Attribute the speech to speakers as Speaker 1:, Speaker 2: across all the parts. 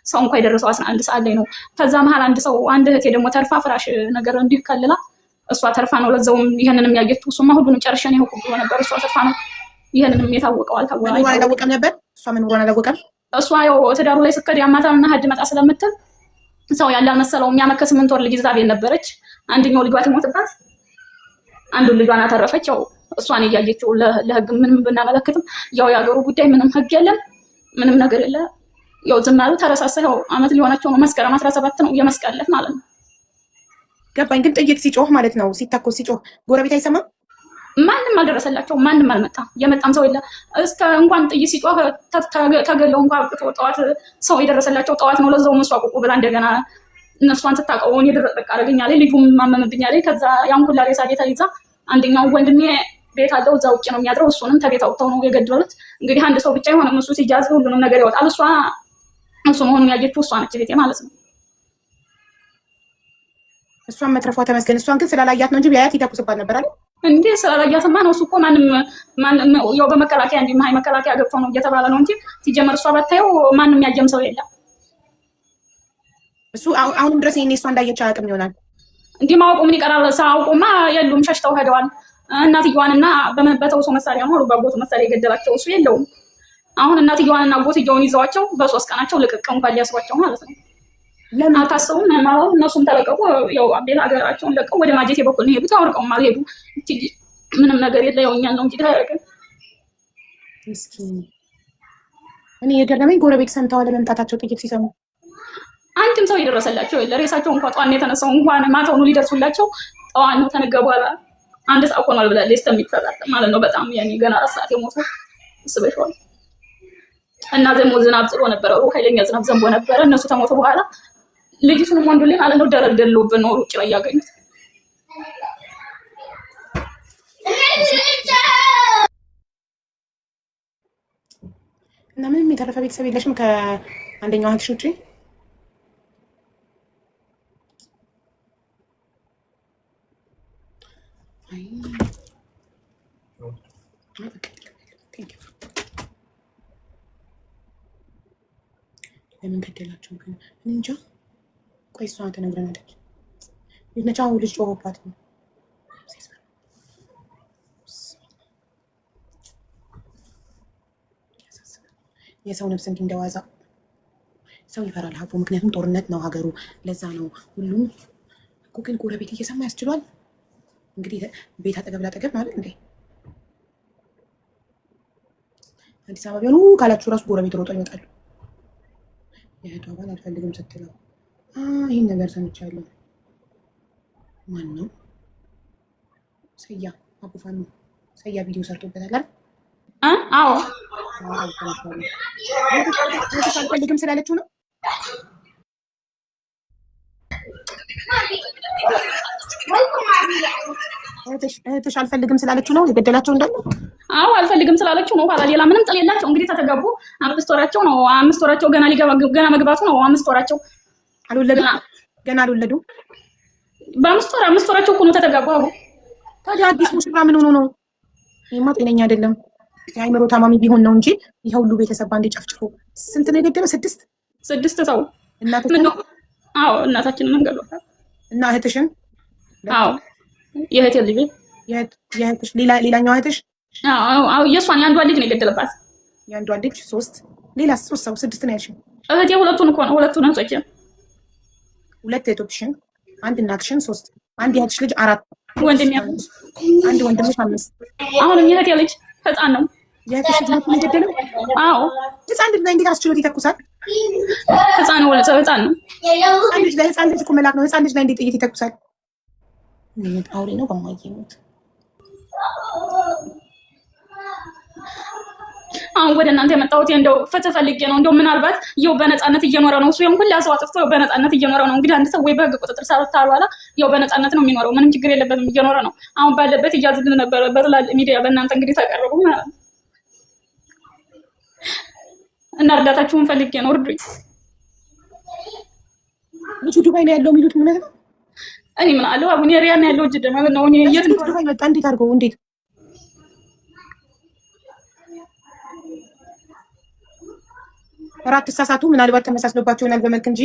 Speaker 1: ሰው እንኳን የደረሰው 11 ሰዓት ላይ ነው። ከዛ መሀል አንድ እህቴ ደግሞ ተርፋ ፍራሽ ነገር እንዲከልላ እሷ ተርፋ ነው። ለዛውም ይሄንንም ያየችው እሱማ ሁሉንም ጨርሸን ይሄው ብሎ ነበር። እሷ ተርፋ ነው። ይሄንንም የታወቀው
Speaker 2: አልታወቀም ነበር። እሷ ምን ሆነ አላወቀም።
Speaker 1: እሷ ያው ትዳሩ ላይ ስከድ ያማታልና ሀድ መጣ ስለምትል ሰው ያለ አልመሰለው። የሚያመከ 8 ወር ልጅ ይዛ ቤት ነበረች። አንደኛው ልጇ ትሞትባት፣ አንዱን ልጇን አተረፈች። ያው እሷን እያየችው ለህግ ምንም ብናመለክትም ያው ያገሩ ጉዳይ ምንም ህግ የለም፣ ምንም ነገር የለ። ያው ዝም አሉ። ተረሳሳ። ያው አመት ሊሆናቸው ነው። መስከረም 17 ነው የመስቀለት ማለት ነው።
Speaker 2: ገባኝ። ግን ጥይት ሲጮህ ማለት ነው፣ ሲታኮስ ሲጮህ ጎረቤት አይሰማም?
Speaker 1: ማንም አልደረሰላቸው፣ ማንም አልመጣም። የመጣም ሰው የለ። እስከ እንኳን ጥይት ሲጮህ ተገለው እንኳን ጠዋት ሰው የደረሰላቸው ጠዋት ነው። ለዛውም እሷ ቁቁ ብላ እንደገና እነሷን ስታቀውን የደረቀ አረገኛ ላይ ልጁም ማመምብኛ ላይ ከዛ ያን ሁላ ሬሳ ቤት ይዛ አንደኛው ወንድሜ ቤት አለው እዛ ውጭ ነው የሚያድረው። እሱንም ተቤት አውጥተው ነው የገደሉት። እንግዲህ አንድ ሰው ብቻ የሆነ እሱ ሲያዝ ሁሉንም ነገር ያወጣል። እሱ መሆኑን ያየችው እሷ ነች ቤቴ ማለት ነው።
Speaker 2: እሷን መትረፏ ተመስገን። እሷን ግን ስላላያት ነው እንጂ ቢያያት ይተኩስባት ነበር አይደል
Speaker 1: እንዴ? ስላላያትማ ነው። እሱ እኮ ማንም ያው በመከላከያ እንዲህ ማይ መከላከያ ገብቶ ነው እየተባለ ነው እንጂ ሲጀመር እሷ ባታየው ማንም ያየም ሰው የለም።
Speaker 2: እሱ አሁንም ድረስ ይሄኔ እሷ እንዳየች አያውቅም ይሆናል።
Speaker 1: እንዲህ ማወቁ ምን ይቀራል? ሳያውቁማ የሉም፣ ሸሽተው ሄደዋል። እናትየዋንና በተውሶ መሳሪያ ነው በአጎቱ መሳሪያ የገደላቸው እሱ የለውም። አሁን እናትየዋንና አጎትየውን ይዘዋቸው በ3 ቀናቸው ልቅቅ እንኳን ሊያስሯቸው ማለት ነው። ለምን አታስቡም? ማለት እነሱም ተለቀቁ። ያው አቤት ሀገራቸውን ለቀው ወደ ማጀቴ በኩል ነው ሄዱት። አውርቀውም አልሄዱ። ምንም ነገር የለ። ያው እኛን ነው እንጂ ታያረገን።
Speaker 2: እስኪ እኔ የገረመኝ ጎረቤት ሰምተዋል መምጣታቸው ጥቂት ሲሰሙ
Speaker 1: አንድም ሰው የደረሰላቸው የለ። ሬሳቸው እንኳን ጧን የተነሳው እንኳን ማታውኑ ሊደርሱላቸው ጠዋን ነው ተነገ በኋላ 1 ሰዓት ሆኗል ብላለች እስከሚፈራጥ ማለት ነው። በጣም ያኔ ገና 4 ሰዓት የሞቱ ስበሽዋል። እና ደግሞ ዝናብ ጥሎ ነበረ፣ ኃይለኛ ዝናብ ዘንቦ ነበረ። እነሱ ተሞቱ በኋላ ልጅቱንም ወንዱ ላይ ማለት ነው ደረቅ ደሎብን ነው ውጭ ላይ ያገኙት።
Speaker 2: እና ምንም የተረፈ ቤተሰብ የለሽም ከአንደኛው እህትሽ ውጪ? ለምን ገደላቸው ግን እንጃ። ቆይ እሷ ተነግረናለች። ልጅነቻው ልጅ ጮሆባት ነው። የሰው ነፍስ እንዲህ እንደዋዛ ሰው ይፈራል ሀቡ። ምክንያቱም ጦርነት ነው ሀገሩ። ለዛ ነው ሁሉም እኮ። ግን ጎረቤት እየሰማ ያስችሏል። እንግዲህ ቤት አጠገብ ላጠገብ ማለት እንዴ አዲስ አበባ ቢሆኑ ካላችሁ ራሱ ጎረቤት ሮጦ ይመጣሉ። የእህቷ ባል አልፈልግም ስትለው ይህን ነገር ሰምቻለሁ። ማን ነው? ሰያ አቡፋኑ ሰያ ቪዲዮ ሰርቶበታል አይደል?
Speaker 1: አዎ
Speaker 2: አልፈልግም ስላለችው ነው። እህትሽ አልፈልግም ስላለችው ነው የገደላቸው እንዳለ?
Speaker 1: አዎ አልፈልግም ስላለችው ነው። ኋላ ሌላ ምንም ጥል የላቸው። እንግዲህ ተተጋቡ 5 ወራቸው ነው። 5 ወራቸው ገና ገና መግባቱ ነው። 5 ወራቸው
Speaker 2: አልወለዱም። ገና አልወለዱም።
Speaker 1: በ5 ወራቸው እኮ ነው ተተጋቡ።
Speaker 2: ታዲያ አዲስ ሙሽራ ምን ሆኖ ነው? ይሄማ ጤነኛ አይደለም። የአይምሮ ታማሚ ቢሆን ነው እንጂ ይሄ ሁሉ ቤተሰብ ባንዴ ጨፍጭፎ ስንት ነው የገደለው? 6 ሰው። አዎ እናታችንን ገድሏታል። እና እህትሽን?
Speaker 1: አዎ የእህቴ ልጅ
Speaker 2: የእህትሽ ሌላኛው እህትሽ?
Speaker 1: አዎ የእሷን የአንዷን ልጅ ነው የገደለባት።
Speaker 2: የአንዷን ልጅ 3 ሌላ 3 ሰው 6 ነው ያልሽኝ?
Speaker 1: እህቴ ሁለቱን እኮ ነው። ሁለቱን እህቶቼ
Speaker 2: 2 እህቶችሽን፣ 1 እናትሽን 3፣ 1 የእህትሽ ልጅ 4፣
Speaker 1: ወንድሜ
Speaker 2: 1 ወንድምሽ 5።
Speaker 1: አሁንም የእህቴ ልጅ ህፃን ነው።
Speaker 2: የእህትሽ ልጅ ነው የገደለው?
Speaker 1: አዎ
Speaker 2: ህፃን ልጅ ላይ እንዴት አስችሎት ይተኩሳል?
Speaker 1: ህፃን ነው።
Speaker 2: ህፃን ልጅ እኮ መላክ ነው። ህፃን ልጅ ላይ እንዴት ጥይት ይተኩሳል? አውሬ ነው በማየሙት።
Speaker 1: አሁን ወደ እናንተ የመጣሁት እንደው ፍትህ ፈልጌ ነው። እንደው ምናልባት ይኸው በነፃነት እየኖረ ነው እሱ። ይሄን ሁሉ ሰው አጥፍቶ በነፃነት እየኖረ ነው። እንግዲህ አንድ ሰው ወይ በህግ ቁጥጥር ስር ታልዋላ ይኸው በነፃነት ነው የሚኖረው። ምንም ችግር የለበትም፣ እየኖረ ነው። አሁን ባለበት እያዝልን ነበር በትላልቅ ሚዲያ በእናንተ እንግዲህ ተቀረቡ ማለት ነው። እና እርዳታችሁን ፈልጌ ነው። እርዱኝ።
Speaker 2: ልጁ ዱባይ ነው ያለው የሚሉት ምን ነው?
Speaker 1: እኔ ምን አለው አሁን ሪያና ያለው እጅ ደማ ነው። እኔ የት ነው
Speaker 2: ዱባይ መጣ? እንዴት አድርገው? እንዴት አራት ተሳሳቱ። ምናልባት ተመሳስሎባቸው ይሆናል በመልክ እንጂ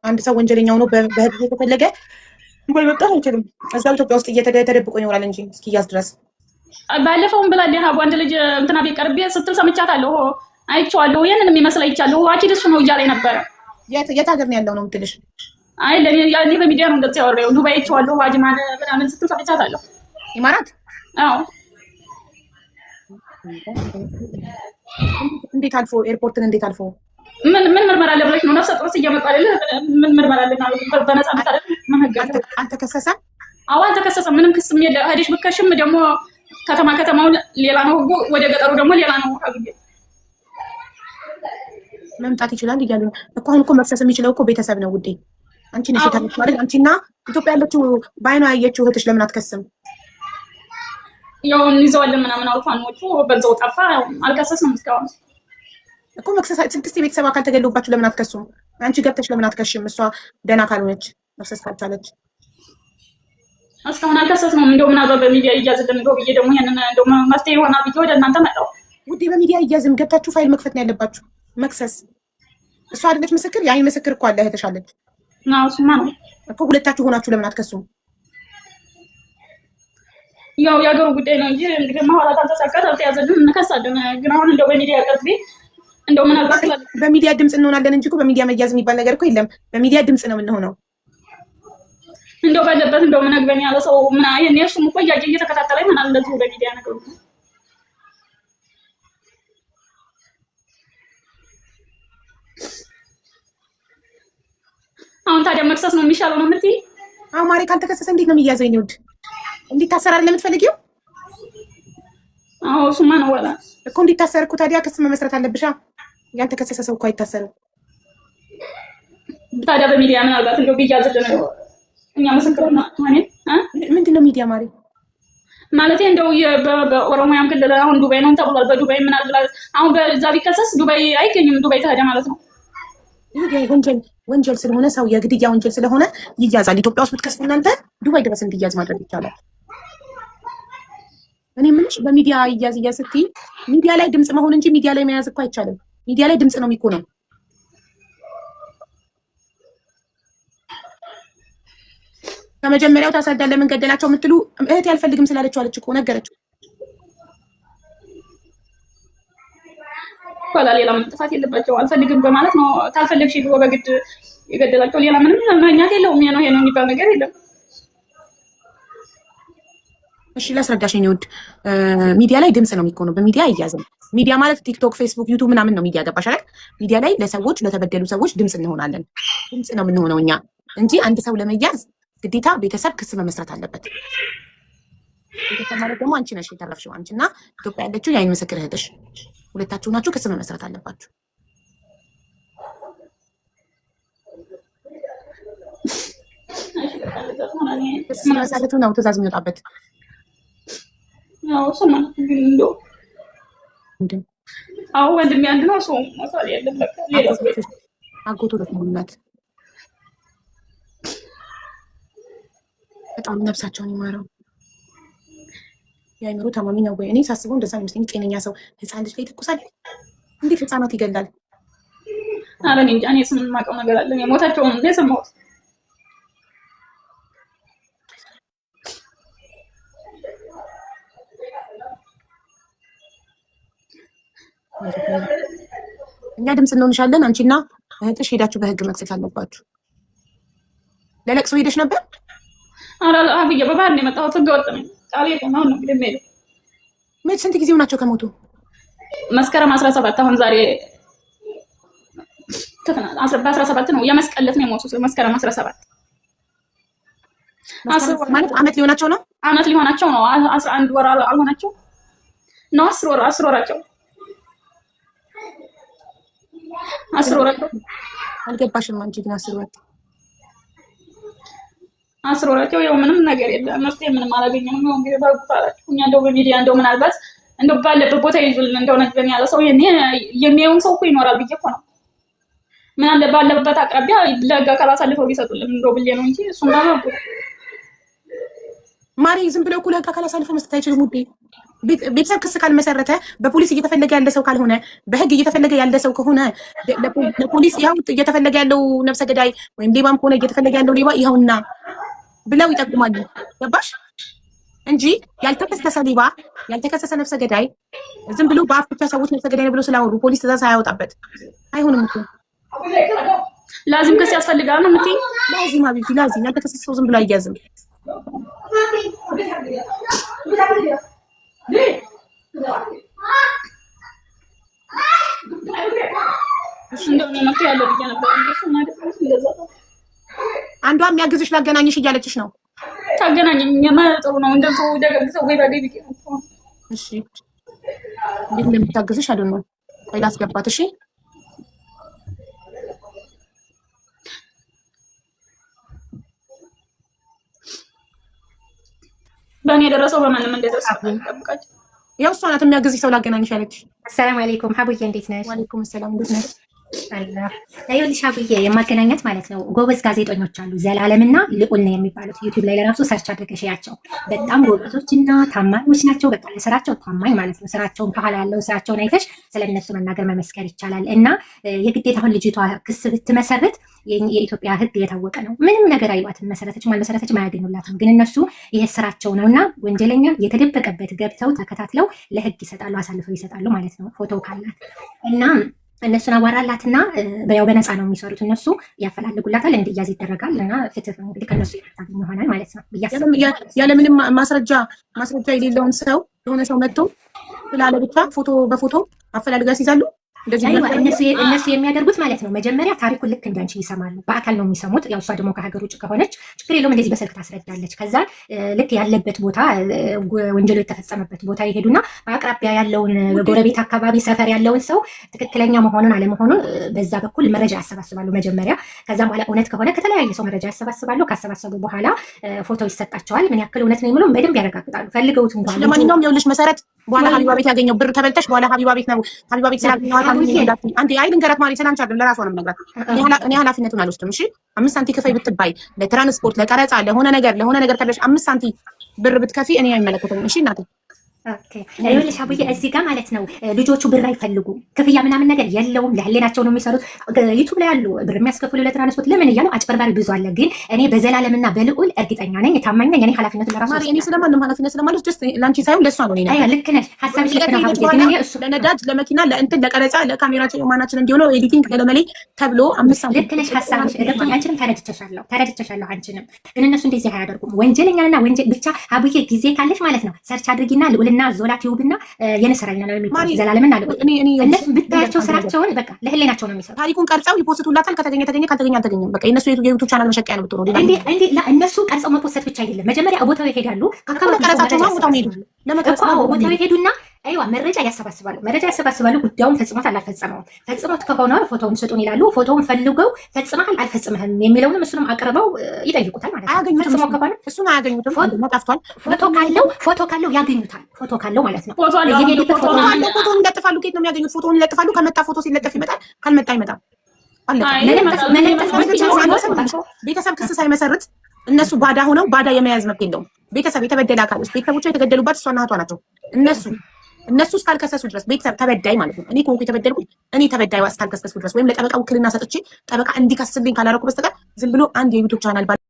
Speaker 2: አንድ ሰው ወንጀለኛ ሆኖ በህግ የተፈለገ ዱባይ መምጣት አይችልም። እዛው ኢትዮጵያ ውስጥ ተደብቆ ይኖራል እንጂ እስኪያዝ ድረስ።
Speaker 1: ባለፈውም ብላለች ሀቡ አንድ ልጅ እንትና ቤት ቀርቤ ስትል ሰምቻታለሁ፣ አይቼዋለሁ። ይሄንን የሚመስል አይቻለሁ። አኪድ እሱ ነው እያለኝ ነበረ።
Speaker 2: የት ሀገር ነው ያለው ነው የምትልሽ?
Speaker 1: አይ ለኔ በሚዲያ ነው እንደዚህ ያወራው። ዱባይ አይቼዋለሁ ዋጅማን ምናምን ስትል ሰምቻታለሁ።
Speaker 2: ኢማራት?
Speaker 1: አዎ።
Speaker 2: እንዴት አልፎ ኤርፖርትን እንዴት አልፎ
Speaker 1: ምን ምርመራ አለ ብለሽ ነው? ነፍሰ ጡርስ እየመጣ አይደለ? ምን ምርመራ አለና በነፃነት አይደል?
Speaker 2: አልተከሰሰም?
Speaker 1: አዎ አልተከሰሰም። ምንም ክስም የለ። ሄደሽ ብከሽም ደግሞ ከተማው ሌላ ነው ህጉ፣ ወደ ገጠሩ ደግሞ ሌላ ነው።
Speaker 2: መምጣት ይችላል እያሉ እኮ። አሁን እኮ መክሰስ የሚችለው እኮ ቤተሰብ ነው ውዴ። አንቺ ነሽ የታለችው አይደል? አንቺና ኢትዮጵያ ያለችው በአይኗ ያየችው እህትሽ ለምን አትከስም?
Speaker 1: ያው እንይዘዋለን ምናምን አልፋኖቹ በዛው ጠፋ። አልከሰስንም እስካሁን
Speaker 2: እኮ። መክሰስ 6 የቤተሰብ አካል ተገሎባችሁ ለምን አትከሱም? አንቺ ገብተሽ ለምን አትከሽም? እሷ ደህና ካልሆነች መክሰስ ካልቻለች
Speaker 1: እስካሁን አልከሰስንም። እንደው ምናልባት በሚዲያ ይያዝልን እንደው ብዬ ደግሞ ይሄንን እንደው መፍትሄ ይሆናል ብዬ ወደ እናንተ መጣሁ
Speaker 2: ውዴ። በሚዲያ ይያዝም ገብታችሁ ፋይል መክፈት ነው ያለባችሁ። መክሰስ እሷ አይደለች ምስክር? የአይን ምስክር እኮ አለ እህትሽ አለች።
Speaker 1: አዎ እሱማ ነው
Speaker 2: እኮ። ሁለታችሁ ሆናችሁ ለምን አትከሱም?
Speaker 1: ያው የሀገሩ ጉዳይ ነው እንጂ እንግዲህ ማውራት አልተሳካት አልተያዘልን እንከሳለን። ግን አሁን እንደው በሚዲያ ቀርቤ እንደው ምናልባት
Speaker 2: በሚዲያ ድምፅ እንሆናለን እንጂ እኮ በሚዲያ መያዝ የሚባል ነገር እኮ የለም። በሚዲያ ድምፅ ነው የምንሆነው።
Speaker 1: እንደው ባለበት እንደው ምን አግበኝ ያለ ሰው ምን አይኔ እሱም እኮ እየተከታተለኝ ምን አለ እንደዚህ በሚዲያ ነገሩ። አሁን ታዲያ መክሰስ ነው የሚሻለው ነው የምትይ?
Speaker 2: አዎ ማሬ፣ ካልተከሰሰ እንዴት ነው የሚያዘው? የእኔ ውድ እንዲታሰር አይደለም የምትፈልጊው?
Speaker 1: አዎ እሱማ ነው ወላ
Speaker 2: እኮ። እንዲታሰር እኮ ታዲያ ክስ መመስረት አለብሻ። ያልተከሰሰ ሰው እኮ አይታሰርም።
Speaker 1: ታዲያ በሚዲያ ምናልባት እንደው ቢያዝልን ነው እኛ ምስክርና ማለት
Speaker 2: ምንድን ነው ሚዲያ ማሪ?
Speaker 1: ማለት እንደው በኦሮሚያም ክልል አሁን ዱባይ ነው ተብሏል። በዱባይ ምን አለ አሁን በዛ ቢከሰስ ዱባይ አይገኝም። ዱባይ ተሄደ ማለት ነው።
Speaker 2: ይሄ ወንጀል ስለሆነ ሰው የግድያ ወንጀል ስለሆነ ይያዛል። ኢትዮጵያ ውስጥ ብትከሱ እናንተ ዱባይ ድረስ እንዲያዝ ማድረግ ይቻላል። እኔ ምንሽ በሚዲያ ይያዝ ስትይ ሚዲያ ላይ ድምፅ መሆን እንጂ ሚዲያ ላይ መያዝ እኮ አይቻልም። ሚዲያ ላይ ድምፅ ነው የሚኮነው። ከመጀመሪያው ታሳዳ ለምን ገደላቸው የምትሉ እህት ያልፈልግም ስላለችው አለች እኮ ነገረችው።
Speaker 1: ኋላ ሌላ ምን ጥፋት የለባቸው አልፈልግም በማለት ነው። ታልፈልግሽ ብሎ በግድ የገደላቸው። ሌላ ምንም ምክንያት የለውም። ይሄ ነው የሚባል ነገር የለም።
Speaker 2: እሺ ላስረዳሽ የእኔ ውድ፣ ሚዲያ ላይ ድምፅ ነው የሚኮነው፣ በሚዲያ አይያዝም። ሚዲያ ማለት ቲክቶክ፣ ፌስቡክ፣ ዩቱብ ምናምን ነው ሚዲያ። ገባሽ አይደል? ሚዲያ ላይ ለሰዎች ለተበደሉ ሰዎች ድምፅ እንሆናለን። ድምፅ ነው የምንሆነው እኛ እንጂ አንድ ሰው ለመያዝ ግዴታ ቤተሰብ ክስ መመስረት አለበት። ቤተሰብ ማለት ደግሞ አንቺ ነሽ የተረፍሽው። አንቺና ኢትዮጵያ ያለችው የአይን ምስክር እህትሽ ሁለታችሁ ናችሁ። ክስ መመስረት አለባችሁ። ክስ መመስረቱ ነው ትእዛዝ የሚወጣበት።
Speaker 1: አዎ ወንድሜ አንድ ነው። ሰው ማሳል ያለም
Speaker 2: አጎቶ ለምናት በጣም ነፍሳቸውን ይማረው። የአይምሮ ታማሚ ነው ወይ? እኔ ሳስበው እንደዛ ነው የሚመስለኝ። ጤነኛ ሰው ህፃን ልጅ ላይ ይተኩሳል? እንዴት ህፃናት ይገላል?
Speaker 1: ኧረ እኔ እንጃ። እኔ ስም የማውቀው ነገር አለ የሞታቸውን እንደ ሰማሁት።
Speaker 2: እኛ ድምፅ እንሆንሻለን። አንቺና እህትሽ ሄዳችሁ በህግ መክሰስ አለባችሁ። ለለቅሶ ሄደሽ ነበር?
Speaker 1: ኧረ አብዬ በባህር ነው የመጣሁት። ህገወጥ ነኝ። ቃል የለም። አሁን ነው እንግዲህ የምሄደው።
Speaker 2: መች ስንት ጊዜው ናቸው ከሞቱ?
Speaker 1: መስከረም 17 አሁን ዛሬ በ17 ነው የመስቀል ዕለት ነው የሞቱት። መስከረም 17
Speaker 2: ማለት አመት ሊሆናቸው ነው።
Speaker 1: አመት ሊሆናቸው ነው። 11 ወር አልሆናቸው ነው። 10 ወራቸው 10 ወራቸው።
Speaker 2: አልገባሽም አንቺ ግን 10 ወር
Speaker 1: 10 ወራቸው። ያው ምንም ነገር የለም። መፍትሄ ምንም አላገኘንም። ነው እንግዲህ ባልኩታላችሁ እኛ እንደው በሚዲያ እንደው ምናልባት እንደው ባለበት ቦታ ይዙልን እንደው ነገር ያለ ሰው ይሄን የሚያዩን ሰው እኮ ይኖራል ብዬ እኮ ነው። ምን አለ ባለበት አቅራቢያ ለህግ አካል አሳልፈው ቢሰጡልን እንደው ብዬ ነው እንጂ እሱማ ነው
Speaker 2: ማሪ ዝም ብለው እኮ ለህግ አካል አሳልፈው መስጠት አይችልም ውዴ። ቤተሰብ ክስ ካልመሰረተ በፖሊስ እየተፈለገ ያለ ሰው ካልሆነ በህግ እየተፈለገ ያለ ሰው ከሆነ ለፖሊስ ይኸው እየተፈለገ ያለው ነፍሰ ገዳይ ወይም ሌባም ከሆነ እየተፈለገ ያለው ሌባ ይኸውና ብለው ይጠቁማሉ። ገባሽ? እንጂ ያልተከሰሰ ሌባ ያልተከሰሰ ነፍሰ ገዳይ ዝም ብሎ በአፍ ብቻ ሰዎች ነፍሰ ገዳይ ነው ብሎ ስላወሩ ፖሊስ ትእዛዝ አያወጣበት አይሆንም እኮ።
Speaker 1: ላዚም ክስ ያስፈልጋል ነው የምትይኝ?
Speaker 2: ላዚም ሀቢብቲ ላዚም ያልተከሰሰ ሰው ዝም ብሎ አይያዝም። አንዷ የሚያግዝሽ ላገናኝሽ እያለችሽ ነው።
Speaker 1: ታገናኝኝ ጥሩ ነው። እንደው ደግሰው ወይ ባገኝ ቢቀር።
Speaker 2: እሺ እንዴት እንደምታግዝሽ አይደል ነው። ቆይ ላስገባት። እሺ
Speaker 1: በእኔ የደረሰው በማንም እንደደረሰ ጠብቃችሁ።
Speaker 2: ያው እሷ ናት የሚያግዝሽ ሰው ላገናኝሽ አለችሽ።
Speaker 3: አሰላሙ አለይኩም ሀቡዬ፣ እንዴት ነሽ?
Speaker 2: ወአለይኩም ሰላም፣ እንዴት ነሽ?
Speaker 3: ይኸውልሽ ሀቡዬ የማገናኘት ማለት ነው ጎበዝ ጋዜጠኞች አሉ፣ ዘላለምና ልዑል ነው የሚባሉት። ዩቲዩብ ላይ ለራሱ ሰርች አድርገሽ ያቸው በጣም ጎበዞችና ታማኞች ናቸው። በቃ ለስራቸው ታማኝ ማለት ነው። ስራቸውን ከኋላ ያለው ስራቸውን አይተሽ ስለነሱ መናገር መመስከር ይቻላል። እና የግዴታ አሁን ልጅቷ ክስ ብትመሰረት የኢትዮጵያ ሕግ የታወቀ ነው። ምንም ነገር አይሏትም። መሰረተችም አልመሰረተችም አያገኙላትም። ግን እነሱ ይሄ ስራቸው ነው እና ወንጀለኛ የተደበቀበት ገብተው ተከታትለው ለሕግ ይሰጣሉ፣ አሳልፈው ይሰጣሉ ማለት ነው። ፎቶ ካላት እና እነሱን አዋራላትና ያው በነፃ ነው የሚሰሩት። እነሱ ያፈላልጉላታል፣ እንዲያዝ ይደረጋል እና ፍትህ እንግዲህ ከነሱ የታገኝ ይሆናል ማለት ነው።
Speaker 2: ያለምንም ማስረጃ የሌለውን ሰው የሆነ ሰው መጥቶ ስላለ ብቻ ፎቶ በፎቶ አፈላልጋ ሲይዛሉ።
Speaker 3: እነሱ የሚያደርጉት ማለት ነው መጀመሪያ ታሪኩን ልክ እንዳንቺ ይሰማሉ። በአካል ነው የሚሰሙት። ያው እሷ ደግሞ ከሀገር ውጭ ከሆነች ችግር የለውም እንደዚህ በስልክ ታስረዳለች። ከዛ ልክ ያለበት ቦታ ወንጀሉ የተፈጸመበት ቦታ ይሄዱና በአቅራቢያ ያለውን ጎረቤት አካባቢ ሰፈር ያለውን ሰው ትክክለኛ መሆኑን አለመሆኑን በዛ በኩል መረጃ ያሰባስባሉ መጀመሪያ። ከዛም በኋላ እውነት ከሆነ ከተለያየ ሰው መረጃ ያሰባስባሉ። ካሰባሰቡ በኋላ ፎቶ ይሰጣቸዋል። ምን ያክል እውነት ነው የሚለውን በደንብ ያረጋግጣሉ። ፈልገውት እንኳን
Speaker 2: ለማንኛውም ይኸውልሽ መሰረት በኋላ ሀቢባ ቤት ያገኘው ብር ተበልተሽ በኋላ ሀቢባ ቤት ነው ሀቢባ ቤት ስላገኘዋት አንዴ አይ ልንገራት ማለት ስላንቺ አይደለም ለራሷ ነው የምነግራት። እኔ ኃላፊነቱን አልወስድም። እሺ 5 ሳንቲ ክፈይ ብትባይ ለትራንስፖርት ለቀረጻ ለሆነ ነገር ካለሽ 5 ሳንቲ ብር ብትከፊ እኔ አይመለከተኝም። እሺ እናቴ
Speaker 3: ኦኬ ይኸውልሽ አቡዬ እዚህ ጋር ማለት ነው ልጆቹ ብር አይፈልጉም፣ ክፍያ ምናምን ነገር የለውም። ለህሌናቸው ነው የሚሰሩት። ዩቱብ ላይ ያሉ ብር የሚያስከፍሉ ለትራንስፖርት ለምን እያሉ አጭበርባሪ ብዙ አለ። ግን እኔ በዘላለምና በልዑል እርግጠኛ ነኝ፣ ታማኝ ነኝ። እኔ ኃላፊነቱን ለራሱ
Speaker 2: ማሪ እኔ ስለማንም ኃላፊነት ስለማለት ጀስት ላንቺ ሳይሆን ለሷ ነው። እኔ
Speaker 3: ልክ ነሽ፣ ሀሳብሽ ልክ ነው አቡዬ። ግን እኔ እሱ
Speaker 2: ለነዳጅ ለመኪና ለእንትን ለቀረጻ ለካሜራችን ማናችን እንዲሆነው ኤዲቲንግ ለመለይ ተብሎ 5 ሳንቲ
Speaker 3: ልክ ነሽ፣ ሀሳብሽ ገብቶኝ። አንቺንም ተረድቼሻለሁ አንቺንም። ግን እነሱ እንደዚህ አያደርጉም። ወንጀለኛና ወንጀል ብቻ አቡዬ ጊዜ ካለሽ ማለት ነው ሰርች አድርጊና ልዑልና ዞላ ቲዩብና የነሰራኛ ነው የሚባለው ዘላለምና ልዑል እነሱ ብታያቸው ስራቸውን በቃ ለህሌናቸው ነው የሚሰሩት።
Speaker 2: ታሪኩን ቀርጸው ይፖስቱላታል። ከተገኘ ካልተገኘ አልተገኘም። በቃ የነሱ የዩቲዩብ ቻናል መሸቀያ ነው ብትሆኑ
Speaker 3: እንዴ እነሱ ቀርጸው መፖሰት ብቻ አይደለም። መጀመሪያ ቦታው ይሄዳሉ።
Speaker 2: ከቀረጻቸው ቦታው ሄዱ ለመቀረጽ
Speaker 3: ቦታው ይሄዱና አይዋ መረጃ ያሰባስባሉ። ጉዳዩን ፈጽሞታል አልፈጸመውም፣ ፈጽሞት ከሆነ ፎቶውን ስጡን ይላሉ። ፎቶውን ፈልገው ፈጽመሃል አልፈጽምህም የሚለውንም እሱንም አቅርበው ይጠይቁታል ማለት ነው።
Speaker 2: አያገኙትም። እሱን አያገኙትም። ጠፍቷል።
Speaker 3: ፎቶ ካለው ያገኙታል። ፎቶ ካለው ማለት ነው።
Speaker 2: ፎቶውን ይለጥፋሉ። ከየት ነው የሚያገኙት? ፎቶውን ይለጥፋሉ። ከመጣ ፎቶ ሲለጠፍ ይመጣል፣ ካልመጣ አይመጣም። ቤተሰብ ክስ ሳይመሰርት እነሱ ባዳ ሆነው ባዳ የመያዝ መብት የለውም። ቤተሰብ የተበደለ አካል ውስጥ ቤተሰቦቿ የተገደሉባት እሷና እህቷ ናቸው። እነሱ እስካልከሰሱ ድረስ ቤተሰብ ተበዳይ ማለት ነው። እኔ ኮንኩ የተበደልኩት እኔ ተበዳይዋ እስካልከሰሱ ድረስ ወይም ለጠበቃ ውክልና ሰጥቼ ጠበቃ እንዲከስልኝ ካላረኩ በስተቀር ዝም ብሎ አንድ የዩቲዩብ ቻናል